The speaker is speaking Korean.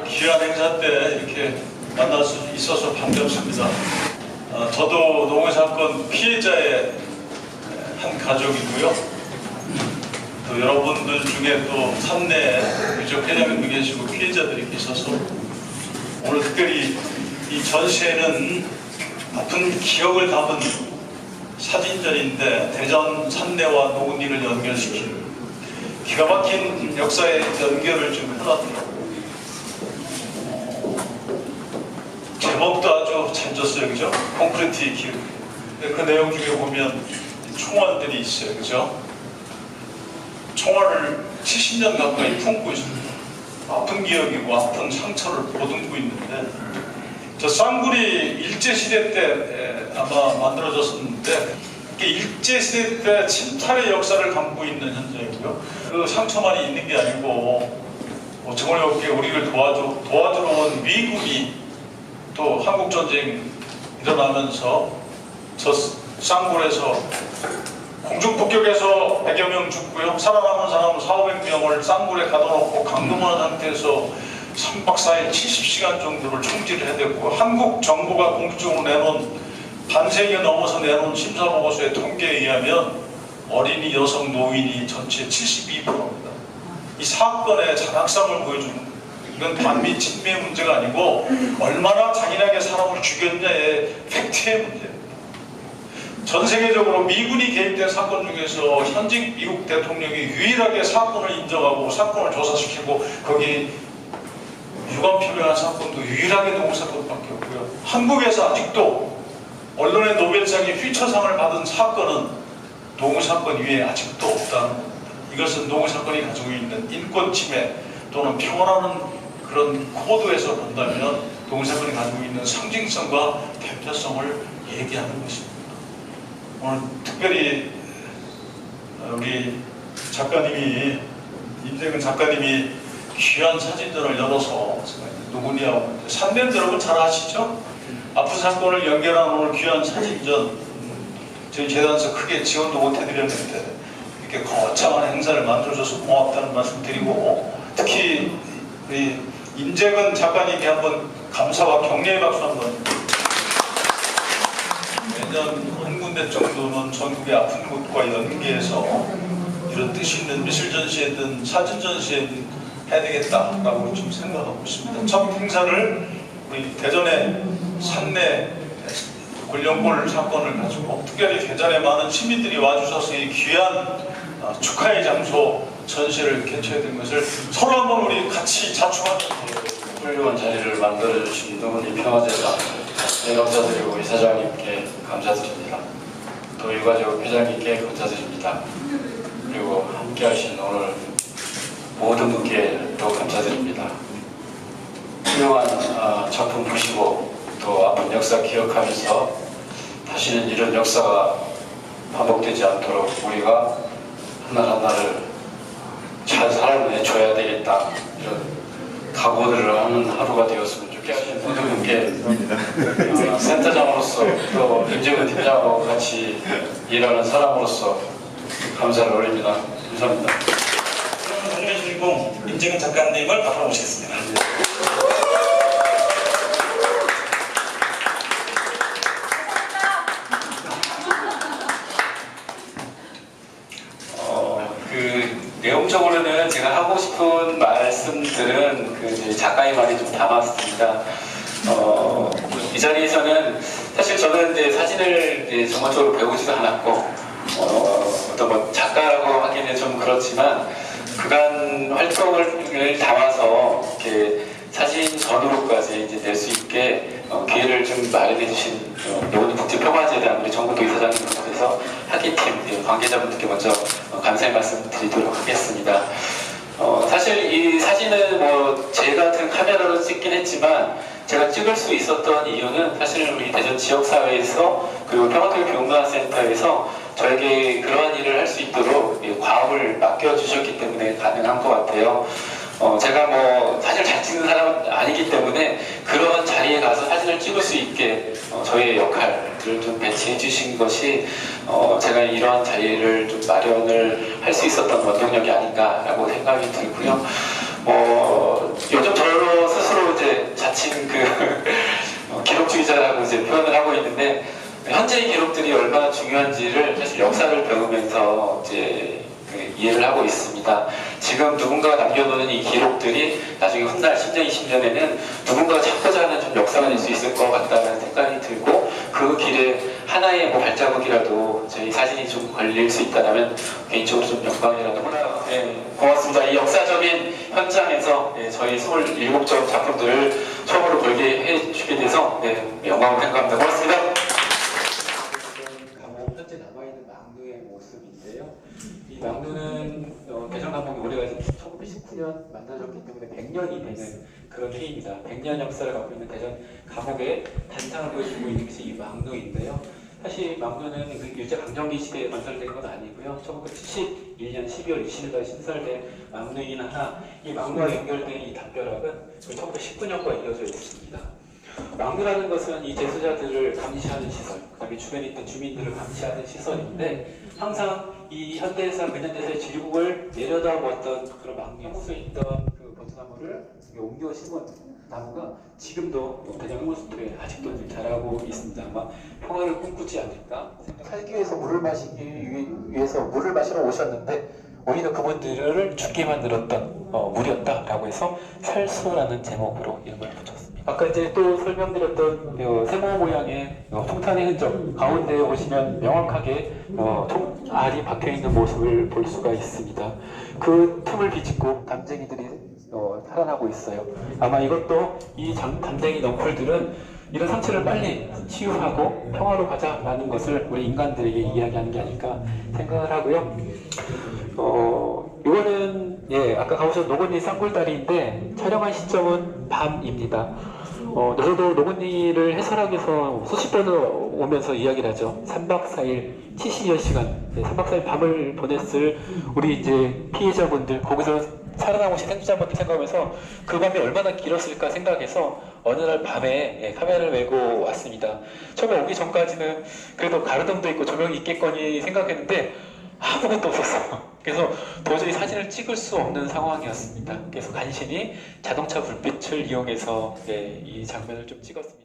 귀한 행사 때 이렇게 만날 수 있어서 반갑습니다. 저도 노무사건 피해자의 한 가족이고요. 또 여러분들 중에 또 산내 유족 회장님도 계시고 피해자들이 계셔서 오늘 특별히 이 전시회는 아픈 기억을 담은 사진전인데 대전 산내와 노은리를 연결시키는 기가 막힌 역사의 연결을 좀 해놨더라고요. 제목도 아주 잘 졌어요, 그죠? 콘크리트의 기억. 그 내용 중에 보면 총알들이 있어요, 그죠? 총알을 70년 가까이 품고 있습니다. 아픈 기억이고 아픈 상처를 보듬고 있는데, 저 쌍구리 일제시대 때 아마 만들어졌었는데, 이게 일제시대 때 침탈의 역사를 담고 있는 현장이고요. 그 상처만이 있는 게 아니고, 정원롭게 우리를 도와주러 온 미군이 또 한국전쟁 일어나면서 저 쌍굴에서 공중폭격에서 100여 명 죽고요. 살아남은 사람은 4,500명을 쌍굴에 가둬놓고 감금한 상태에서 3박 4일 70시간 정도를 총질을 해야 됐고, 한국 정부가 공식적으로 내놓은 반세기가 넘어서 내놓은 심사보고서의 통계에 의하면 어린이, 여성, 노인이 전체 72%입니다. 이 사건의 잔악상을 보여주는 거예요. 이건 반미 친미의 문제가 아니고 얼마나 잔인하게 사람을 죽였냐의 팩트의 문제입니다. 전 세계적으로 미군이 개입된 사건 중에서 현직 미국 대통령이 유일하게 사건을 인정하고 사건을 조사시키고 거기 유감 표명한 사건도 유일하게 노무사건밖에 없고요. 한국에서 아직도 언론의 노벨상의 휘처상을 받은 사건은 노무사건 위에 아직도 없다는 겁니다. 이것은 노무사건이 가지고 있는 인권 침해 또는 평화라는 그런 코드에서 본다면 노무사건이 가지고 있는 상징성과 대표성을 얘기하는 것입니다. 오늘 특별히 우리 작가님이, 임재근 작가님이 귀한 사진전을 열어서 누구냐고, 산내들 여러분 잘 아시죠? 아픈 사건을 연결한 오늘 귀한 사진전, 저희 재단에서 크게 지원도 못 해드렸는데 이렇게 거창한 행사를 만들어줘서 고맙다는 말씀 드리고, 특히 우리 임재근 작가님께 한번 감사와 격려의 박수 한번. 매년 한 군데 정도는 전국의 아픈 곳과 연계해서 이런 뜻이 있는 미술 전시회든 사진 전시회든 해야 되겠다라고 좀 생각하고 있습니다. 첫 행사를 우리 대전의 산내 권령골 사건을 가지고 특별히 대전에 많은 시민들이 와주셔서 이 귀한 축하의 장소 전시를 개최해야 된 것을 서로 한번 우리 같이 자축하면서 훌륭한 자리를 만들어주신 노은리 평화재단 감사드리고 이사장님께 감사드립니다. 또 일가족 회장님께 감사드립니다. 그리고 함께 하신 오늘 모든 분께 또 감사드립니다. 훌륭한 작품 보시고 또 아픈 역사 기억하면서 다시는 이런 역사가 반복되지 않도록 우리가 하나 하나를 잘 살아내줘야 되겠다, 이런 각오들을 하는 하루가 되었으면 좋겠습니다. 모든 분께 센터장으로서 또 임재근 팀장하고 같이 일하는 사람으로서 감사를 올립니다. 감사합니다. 동네 주인공 임재근 작가님을 앞으로 모시겠습니다. 내용적으로는 제가 하고 싶은 말씀들은 그 작가의 말이 좀 담았습니다. 이 자리에서는 사실 저는 이제 사진을 이제 전문적으로 배우지도 않았고, 어떤 뭐 작가라고 하기는 좀 그렇지만 그간 활동을 담아서 이렇게 사진 전으로까지 이제 낼 수 있게 기회를 좀 마련해 주신 노은리 국제평화재단 우리 정국도 이사장님께서 학예팀 관계자분들께 먼저 감사의 말씀 드리도록 하겠습니다. 사실 이 사진은 뭐 제 같은 카메라로 찍긴 했지만 제가 찍을 수 있었던 이유는 사실 우리 대전 지역사회에서 그리고 평화교육교육문화센터에서 저에게 그러한 일을 할 수 있도록 과업을 맡겨주셨기 때문에 가능한 것 같아요. 제가 뭐 사진을 잘 찍는 사람은 아니기 때문에 그런 자리에 가서 사진을 찍을 수 있게 저희의 역할을 좀 배치해 주신 것이 제가 이러한 자리를 좀 마련을 할 수 있었던 원동력이 아닌가라고 생각이 들고요. 요즘 저로 스스로 이제 자칭 그 기록주의자라고 이제 표현을 하고 있는데 현재의 기록들이 얼마나 중요한지를 사실 역사를 배우면서 이제 이해를 하고 있습니다. 지금 누군가가 남겨놓은 이 기록들이 나중에 훗날 10년, 20년에는 누군가가 찾고자 하는 좀 역사가 될 수 있을 것 같다는 생각이 들고 그 길에 하나의 뭐 발자국이라도 저희 사진이 좀 걸릴 수 있다면 개인적으로 좀 영광이라도 고맙습니다. 이 역사적인 현장에서 저희 27점 작품들을 처음으로 걸게 해주게 돼서 영광을 생각합니다. 고맙습니다. 감옥 현재 남아있는 망루의 모습인데요. 이 망루는 대전 감옥이 올해가 1919년 만들어졌기 때문에 100년이 되는 그런 해입니다. 100년 역사를 갖고 있는 대전 감옥의 단상을 보여주고 있는 것이 이 망루인데요. 사실 망루는 그 일제강점기 시대에 건설된 건 아니고요. 1971년 12월 20일날 신설된 망루이긴 하나 이 망루와 연결된 이 담벼락은 1919년과 이어져 있습니다. 망루라는 것은 이 재소자들을 감시하는 시설, 그다음에 주변에 있던 주민들을 감시하는 시설인데 항상 이 현대에서 근현대에서의 질국을 내려다보았던 그런 망루에 서 있던 그 버드나무를 옮겨 심은 나무가 지금도 대전 홍수토에 아직도 자라고 있습니다. 아마 평화를 꿈꾸지 않을까? 살기 위해서 물을 마시기 위해서 물을 마시러 오셨는데 오히려 그분들을 죽게 만들었던 물이었다라고 해서 살수라는 제목으로 이름을 붙였습니다. 아까 이제 또 설명드렸던 세모 모양의 통탄의 흔적 가운데에 보시면 명확하게 알이 박혀있는 모습을 볼 수가 있습니다. 그 틈을 비집고 담쟁이들이 살아나고 있어요. 아마 이것도 이 담쟁이 넝쿨들은 이런 상처를 빨리 치유하고 평화로 가자라는 것을 우리 인간들에게 이야기하는 게 아닐까 생각을 하고요. 이거는 아까 가보신 노건리 쌍굴다리인데 촬영한 시점은 밤입니다. 저도 노건리를 해설하기 위해서 수십 번을 오면서 이야기를 하죠. 3박 4일 70여 시간 3박 4일 밤을 보냈을 우리 이제 피해자분들 거기서 살아남으신 생존자분들 생각하면서 그 밤이 얼마나 길었을까 생각해서 어느 날 밤에 카메라를 메고 왔습니다. 처음에 오기 전까지는 그래도 가로등도 있고 조명이 있겠거니 생각했는데 아무것도 없었어요. 그래서 도저히 사진을 찍을 수 없는 상황이었습니다. 그래서 간신히 자동차 불빛을 이용해서 이 장면을 좀 찍었습니다.